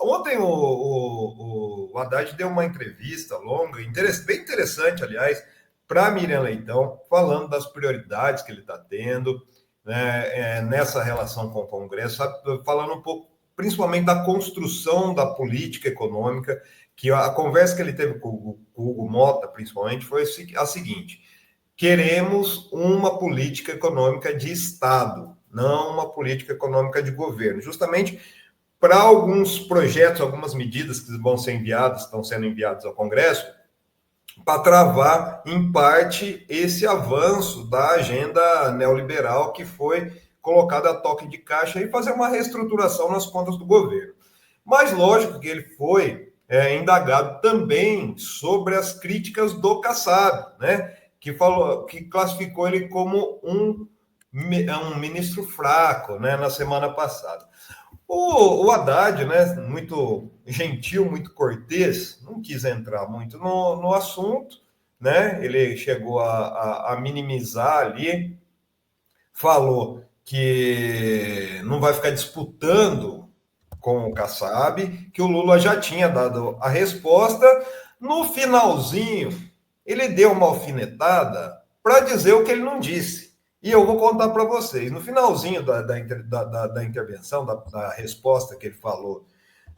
Ontem o Haddad deu uma entrevista longa, bem interessante, aliás, para a Miriam Leitão, falando das prioridades que ele está tendo, né, nessa relação com o Congresso, sabe, falando um pouco, principalmente da construção da política econômica, que a conversa que ele teve com o Hugo Mota, principalmente, foi a seguinte: queremos uma política econômica de Estado, não uma política econômica de governo, justamente para alguns projetos, algumas medidas que vão ser enviadas, estão sendo enviadas ao Congresso, para travar, em parte, esse avanço da agenda neoliberal que foi colocada a toque de caixa e fazer uma reestruturação nas contas do governo. Mas, lógico que ele foi indagado também sobre as críticas do Kassab, né? Que classificou ele como um ministro fraco, né, na semana passada. O Haddad, né, muito gentil, muito cortês, não quis entrar muito no assunto, né? Ele chegou a minimizar ali, falou que não vai ficar disputando com o Kassab, que o Lula já tinha dado a resposta. No finalzinho, ele deu uma alfinetada para dizer o que ele não disse. E eu vou contar para vocês. No finalzinho da intervenção, da resposta que ele falou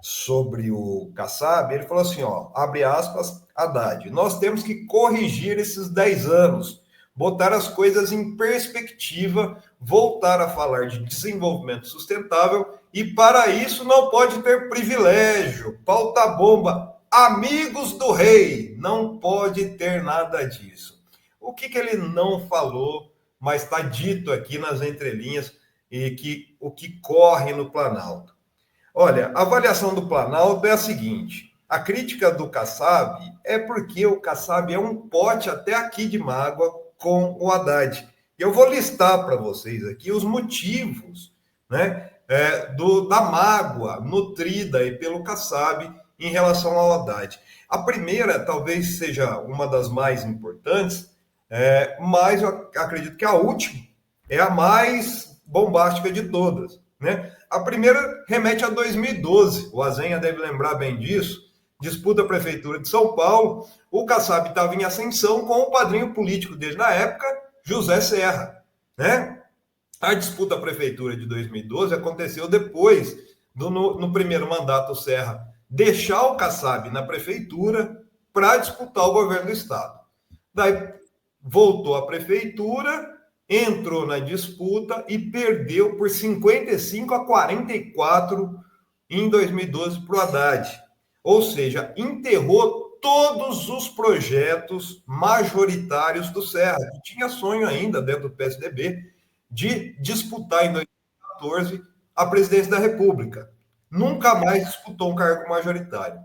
sobre o Kassab, ele falou assim, ó, abre aspas, Haddad, nós temos que corrigir esses 10 anos, botar as coisas em perspectiva, voltar a falar de desenvolvimento sustentável e para isso não pode ter privilégio, pauta bomba, amigos do rei, não pode ter nada disso. O que ele não falou, mas está dito aqui nas entrelinhas, e que o que corre no Planalto. Olha, a avaliação do Planalto é a seguinte: a crítica do Kassab é porque o Kassab é um pote até aqui de mágoa com o Haddad. Eu vou listar para vocês aqui os motivos, né, da mágoa nutrida aí pelo Kassab em relação ao Haddad. A primeira talvez seja uma das mais importantes, mas eu acredito que a última é a mais bombástica de todas, né? A primeira remete a 2012, o Azenha deve lembrar bem disso, disputa a Prefeitura de São Paulo, o Kassab estava em ascensão com o padrinho político dele na época, José Serra, né? A disputa à Prefeitura de 2012 aconteceu depois, no primeiro mandato, o Serra deixar o Kassab na Prefeitura para disputar o governo do Estado. Daí voltou à Prefeitura, entrou na disputa e perdeu por 55-44 em 2012 para o Haddad. Ou seja, enterrou todos os projetos majoritários do Serra, que tinha sonho ainda dentro do PSDB de disputar em 2014 a presidência da República. Nunca mais disputou um cargo majoritário.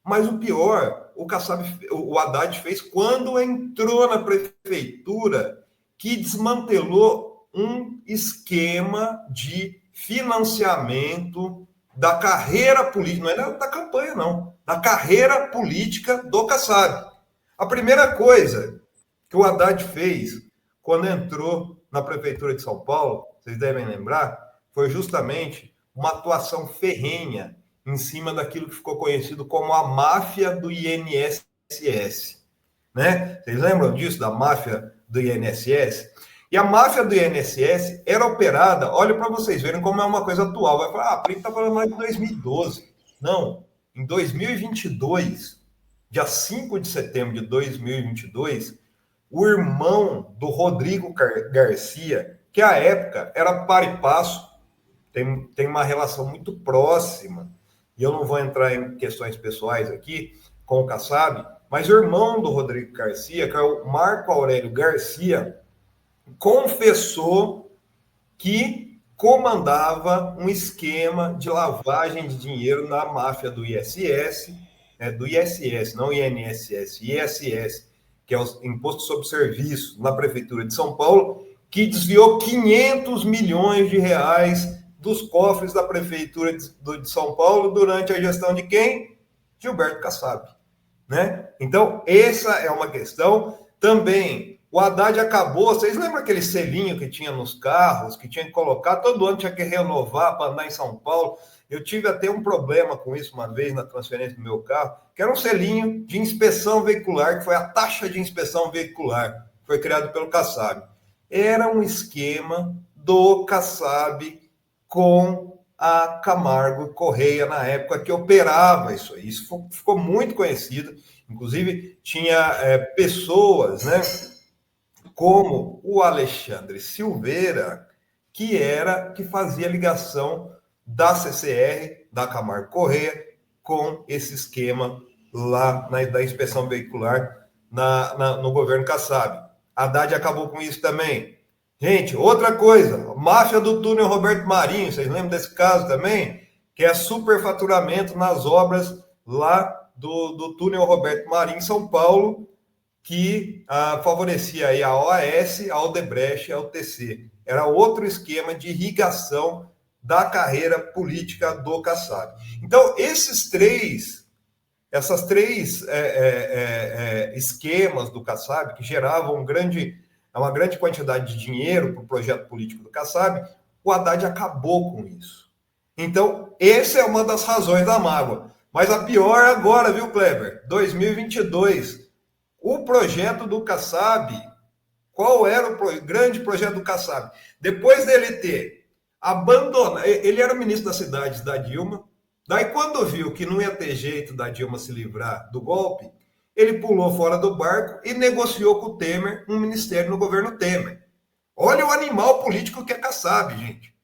Mas o pior, o Haddad fez quando entrou na prefeitura, que desmantelou um esquema de financiamento da carreira política, não é da campanha, não, da carreira política do Kassab. A primeira coisa que o Haddad fez quando entrou na Prefeitura de São Paulo, vocês devem lembrar, foi justamente uma atuação ferrenha em cima daquilo que ficou conhecido como a máfia do INSS. Né? Vocês lembram disso, da máfia do INSS? E a máfia do INSS era operada, olha para vocês verem como é uma coisa atual. Vai falar, a Prita está falando mais de 2012. Não, em 2022, dia 5 de setembro de 2022, o irmão do Rodrigo Garcia, que à época era par e passo, tem uma relação muito próxima, e eu não vou entrar em questões pessoais aqui com o Kassab, mas o irmão do Rodrigo Garcia, que é o Marco Aurélio Garcia, confessou que comandava um esquema de lavagem de dinheiro na máfia do ISS, do ISS, não INSS, ISS, que é o Imposto sobre Serviço, na Prefeitura de São Paulo, que desviou 500 milhões de reais dos cofres da Prefeitura de São Paulo durante a gestão de quem? Gilberto Kassab. Né? Então, essa é uma questão. Também, o Haddad acabou, vocês lembram aquele selinho que tinha nos carros, que tinha que colocar, todo ano tinha que renovar para andar em São Paulo, Eu tive até um problema com isso uma vez na transferência do meu carro, que era um selinho de inspeção veicular, que foi a taxa de inspeção veicular, que foi criado pelo Kassab. Era um esquema do Kassab com a Camargo Correia na época que operava isso aí. Isso ficou muito conhecido. Inclusive, tinha pessoas, né, como o Alexandre Silveira, que fazia ligação da CCR, da Camargo Correia, com esse esquema lá da inspeção veicular no governo Kassab. Haddad acabou com isso também. Gente, outra coisa, máfia do túnel Roberto Marinho, vocês lembram desse caso também? Que é superfaturamento nas obras lá do túnel Roberto Marinho em São Paulo, que favorecia aí a OAS, a Odebrecht e a UTC. Era outro esquema de irrigação da carreira política do Kassab. Então, essas três esquemas do Kassab, que geravam uma grande quantidade de dinheiro para o projeto político do Kassab, o Haddad acabou com isso. Então, essa é uma das razões da mágoa. Mas a pior agora, viu, Kleber? 2022. O projeto do Kassab, qual era o grande projeto do Kassab? Depois dele ter abandonado, ele era o ministro das cidades da Dilma, daí quando viu que não ia ter jeito da Dilma se livrar do golpe, ele pulou fora do barco e negociou com o Temer um ministério no governo Temer. Olha o animal político que é Kassab, gente.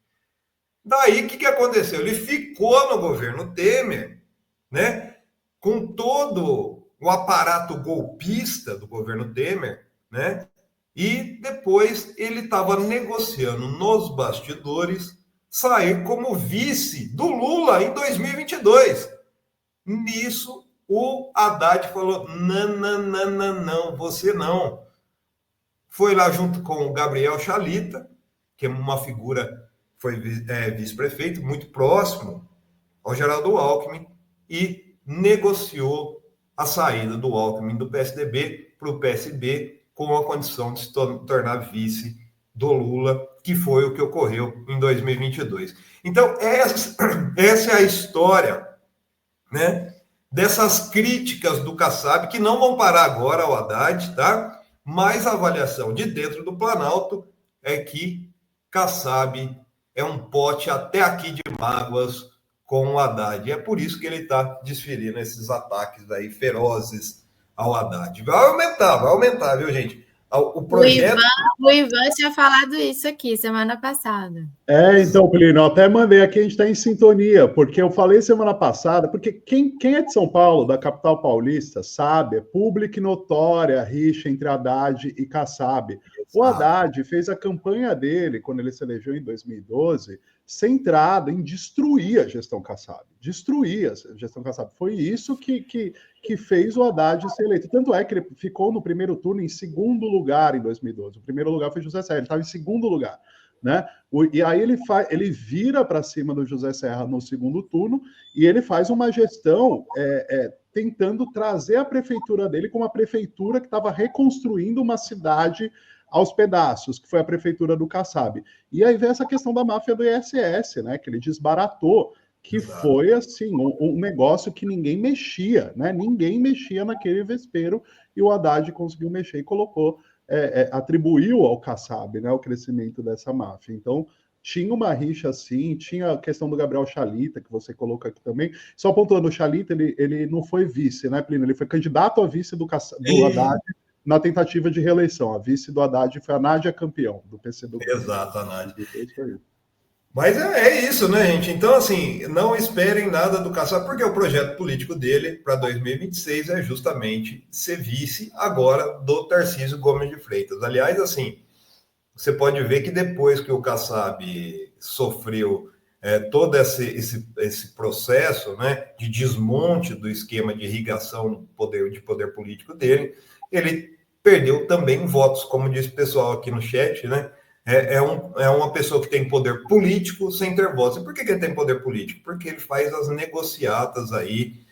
Daí, o que aconteceu? Ele ficou no governo Temer, né, com todo o aparato golpista do governo Temer, né, e depois ele estava negociando nos bastidores sair como vice do Lula em 2022. Nisso, o Haddad falou, não, você não. Foi lá junto com o Gabriel Chalita, que é uma figura, foi vice-prefeito, muito próximo ao Geraldo Alckmin, e negociou a saída do Alckmin do PSDB para o PSB com a condição de se tornar vice do Lula, que foi o que ocorreu em 2022. Então, essa é a história, né, dessas críticas do Kassab, que não vão parar agora ao Haddad, tá? Mas a avaliação de dentro do Planalto é que Kassab é um pote até aqui de mágoas com o Haddad. E é por isso que ele está desferindo esses ataques aí ferozes ao Haddad. Vai aumentar, viu, gente? O projeto... O Ivan tinha falado isso aqui semana passada. Então, Plínio, eu até mandei aqui, a gente está em sintonia, porque eu falei semana passada, porque quem é de São Paulo, da capital paulista, sabe, é pública e notória a rixa entre Haddad e Kassab. O Haddad fez a campanha dele, quando ele se elegeu em 2012, centrada em destruir a gestão Kassab. Destruir a gestão Kassab. Foi isso que fez o Haddad ser eleito. Tanto é que ele ficou no primeiro turno em segundo lugar em 2012. O primeiro lugar foi José Serra, ele estava em segundo lugar. Né? E aí ele vira para cima do José Serra no segundo turno e ele faz uma gestão tentando trazer a prefeitura dele como uma prefeitura que estava reconstruindo uma cidade aos pedaços, que foi a prefeitura do Kassab. E aí vem essa questão da máfia do ISS, né, que ele desbaratou, que foi assim um negócio que ninguém mexia, né? Ninguém mexia naquele vespeiro e o Haddad conseguiu mexer e colocou, atribuiu ao Kassab, né, o crescimento dessa máfia. Então tinha uma rixa assim, tinha a questão do Gabriel Chalita, que você colocou aqui também. Só pontuando, o Chalita, ele não foi vice, né, Plínio? Ele foi candidato a vice do Haddad na tentativa de reeleição. A vice do Haddad foi a Nádia Campeão, do PCdoB. Exato, a Nádia. Mas é isso, né, gente? Então, assim, não esperem nada do Kassab, porque o projeto político dele para 2026 é justamente ser vice agora do Tarcísio Gomes de Freitas. Aliás, assim, você pode ver que depois que o Kassab sofreu todo esse processo, né, de desmonte do esquema de irrigação de poder político dele, ele perdeu também votos, como disse o pessoal aqui no chat, né? É uma pessoa que tem poder político sem ter votos. E por que ele tem poder político? Porque ele faz as negociatas aí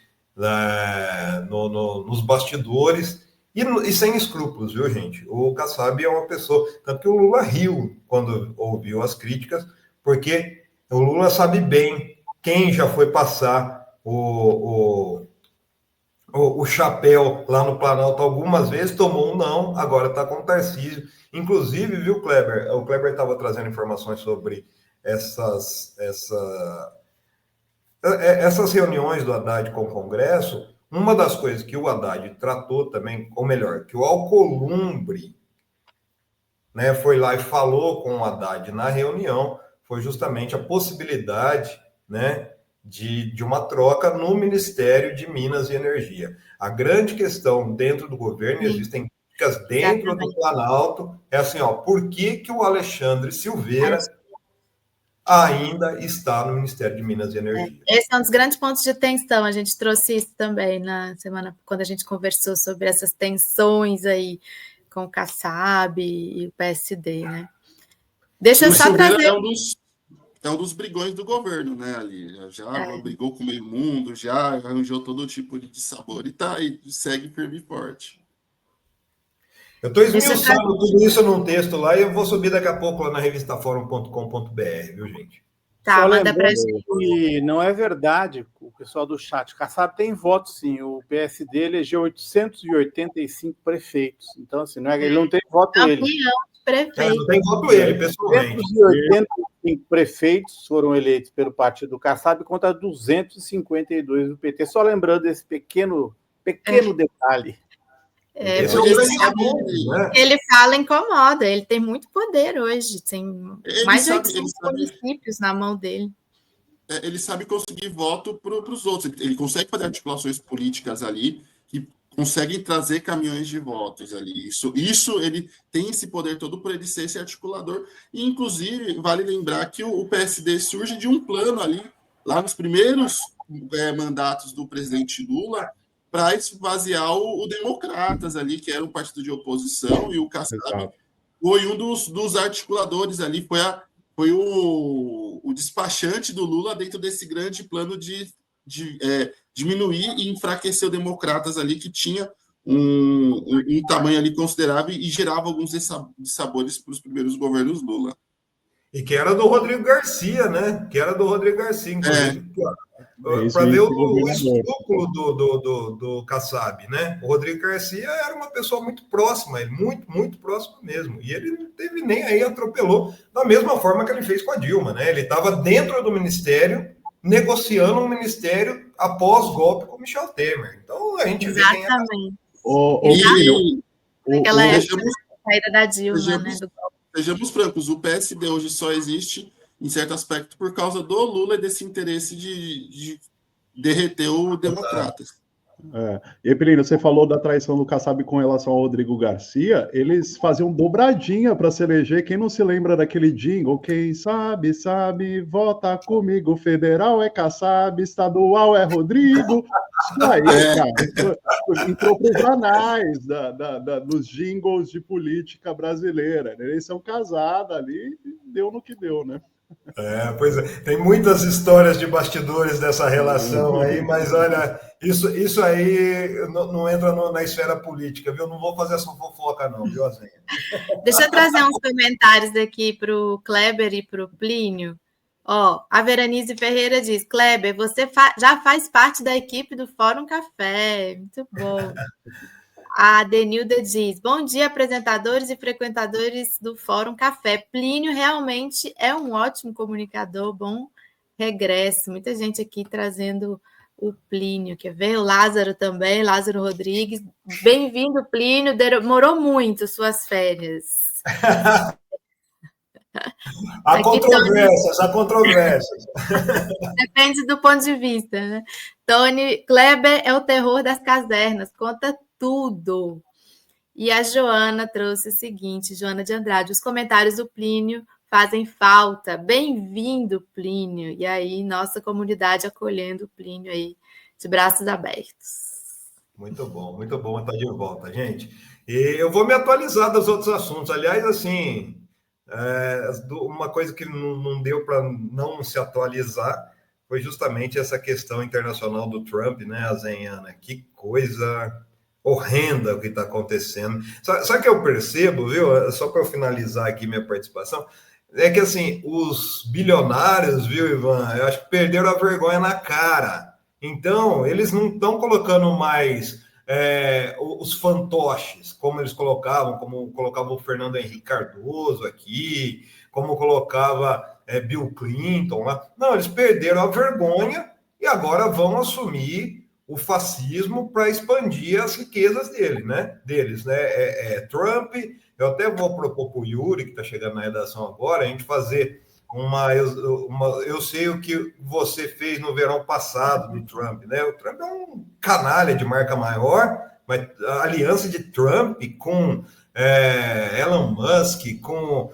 nos bastidores e sem escrúpulos, viu, gente? O Kassab é uma pessoa... Tanto que o Lula riu quando ouviu as críticas, porque o Lula sabe bem quem já foi passar o chapéu lá no Planalto algumas vezes, tomou um não, agora está com o Tarcísio. Inclusive, viu, Kleber? O Kleber estava trazendo informações sobre essas reuniões do Haddad com o Congresso. Uma das coisas que o Haddad tratou também, ou melhor, que o Alcolumbre, né, foi lá e falou com o Haddad na reunião, foi justamente a possibilidade, né, de uma troca no Ministério de Minas e Energia. A grande questão dentro do governo, existem críticas dentro do Planalto, é assim, ó, por que o Alexandre Silveira ainda está no Ministério de Minas e Energia? Esse é um dos grandes pontos de tensão, a gente trouxe isso também na semana, quando a gente conversou sobre essas tensões aí com o Kassab e o PSD, né? Deixa eu só trazer... É um dos brigões do governo, né, ali. Já brigou com o meio mundo, já arranjou todo tipo de sabor e segue firme e forte. Eu estou esmiuçando tudo isso num texto lá e eu vou subir daqui a pouco lá na revistaforum.com.br, viu, gente? Tá, só manda pra gente. Que não é verdade, o pessoal do chat. O Kassab tem voto, sim. O PSD elegeu 885 prefeitos. Então, assim, não é, ele não tem voto ele. Prefeito. Não tem voto ele, pessoalmente. 885 prefeitos foram eleitos pelo partido do Kassab contra 252 do PT. Só lembrando esse pequeno detalhe. Ele fala incomoda, ele tem muito poder hoje, tem mais de 800 municípios na mão dele. Ele sabe conseguir voto para os outros, ele consegue fazer articulações políticas ali que conseguem trazer caminhões de votos ali. Isso ele tem esse poder todo por ele ser esse articulador. E, inclusive, vale lembrar que o PSD surge de um plano ali, lá nos primeiros mandatos do presidente Lula, para esvaziar o Democratas ali, que era um partido de oposição, e o Kassab foi um dos articuladores ali, foi o despachante do Lula dentro desse grande plano de diminuir e enfraquecer o Democratas ali, que tinha um tamanho ali considerável e gerava alguns dissabores para os primeiros governos Lula. E que era do Rodrigo Garcia, né? Inclusive. Para ver o escrúpulo do Kassab, né? O Rodrigo Garcia era uma pessoa muito próxima, muito, muito próxima mesmo. E ele não teve nem aí, atropelou, da mesma forma que ele fez com a Dilma, né? Ele estava dentro do ministério, negociando um ministério após golpe com Michel Temer. Então, a gente vê quem é... Aquela época da saída da Dilma, né? Sejamos francos, o PSD hoje só existe, em certo aspecto, por causa do Lula e desse interesse de derreter o Democratas. E, Pelino, você falou da traição do Kassab com relação ao Rodrigo Garcia. Eles faziam dobradinha para se eleger. Quem não se lembra daquele jingle? Quem sabe, vota comigo. Federal é Kassab, estadual é Rodrigo. Isso aí, cara. Entrou para os anais dos jingles de política brasileira. Eles são casados ali e deu no que deu, né? Pois é, tem muitas histórias de bastidores dessa relação aí, mas olha, isso aí não entra na esfera política, viu? Não vou fazer essa fofoca não, viu, Azenha? Deixa eu trazer uns comentários aqui para o Kleber e para o Plínio. A Veranice Ferreira diz, Kleber, você já faz parte da equipe do Fórum Café, muito bom. A Denilda diz, bom dia, apresentadores e frequentadores do Fórum Café. Plínio realmente é um ótimo comunicador, bom regresso. Muita gente aqui trazendo o Plínio, quer ver? O Lázaro também, Lázaro Rodrigues. Bem-vindo, Plínio, demorou muito suas férias. Há controvérsias. Depende do ponto de vista, né? Tony, Kleber é o terror das casernas, conta tudo. E a Joana trouxe o seguinte, Joana de Andrade, os comentários do Plínio fazem falta. Bem-vindo, Plínio. E aí, nossa comunidade acolhendo o Plínio aí, de braços abertos. Muito bom estar de volta, gente. E eu vou me atualizar dos outros assuntos. Aliás, assim, uma coisa que não deu para não se atualizar foi justamente essa questão internacional do Trump, né, Azenhana? Que coisa horrenda o que está acontecendo. Sabe o que eu percebo, viu? Só para eu finalizar aqui minha participação, É que assim, os bilionários, viu, Ivan, eu acho que perderam a vergonha na cara. Então, eles não estão colocando mais os fantoches, como eles colocavam, como colocava o Fernando Henrique Cardoso aqui, como colocava Bill Clinton lá. Não, eles perderam a vergonha e agora vão assumir o fascismo para expandir as riquezas deles, né? Trump, eu até vou propor para o Yuri, que está chegando na redação agora, a gente fazer eu sei o que você fez no verão passado do Trump, né? O Trump é um canalha de marca maior, mas a aliança de Trump com Elon Musk, com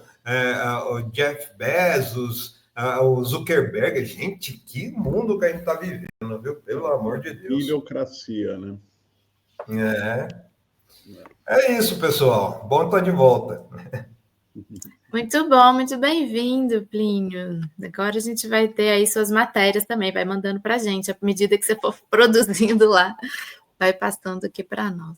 o Jeff Bezos, o Zuckerberg, gente, que mundo que a gente está vivendo, viu? Pelo amor de Deus. Idiocracia, né? É isso, pessoal. Bom estar de volta. Muito bom, muito bem-vindo, Plínio. Agora a gente vai ter aí suas matérias também, vai mandando para a gente, à medida que você for produzindo lá, vai passando aqui para nós.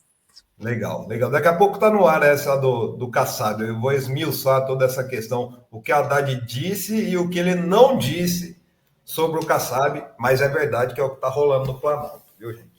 Legal, legal. Daqui a pouco está no ar essa do Kassab. Eu vou esmiuçar toda essa questão, o que a Haddad disse e o que ele não disse sobre o Kassab, mas é verdade que é o que está rolando no Planalto, viu, gente?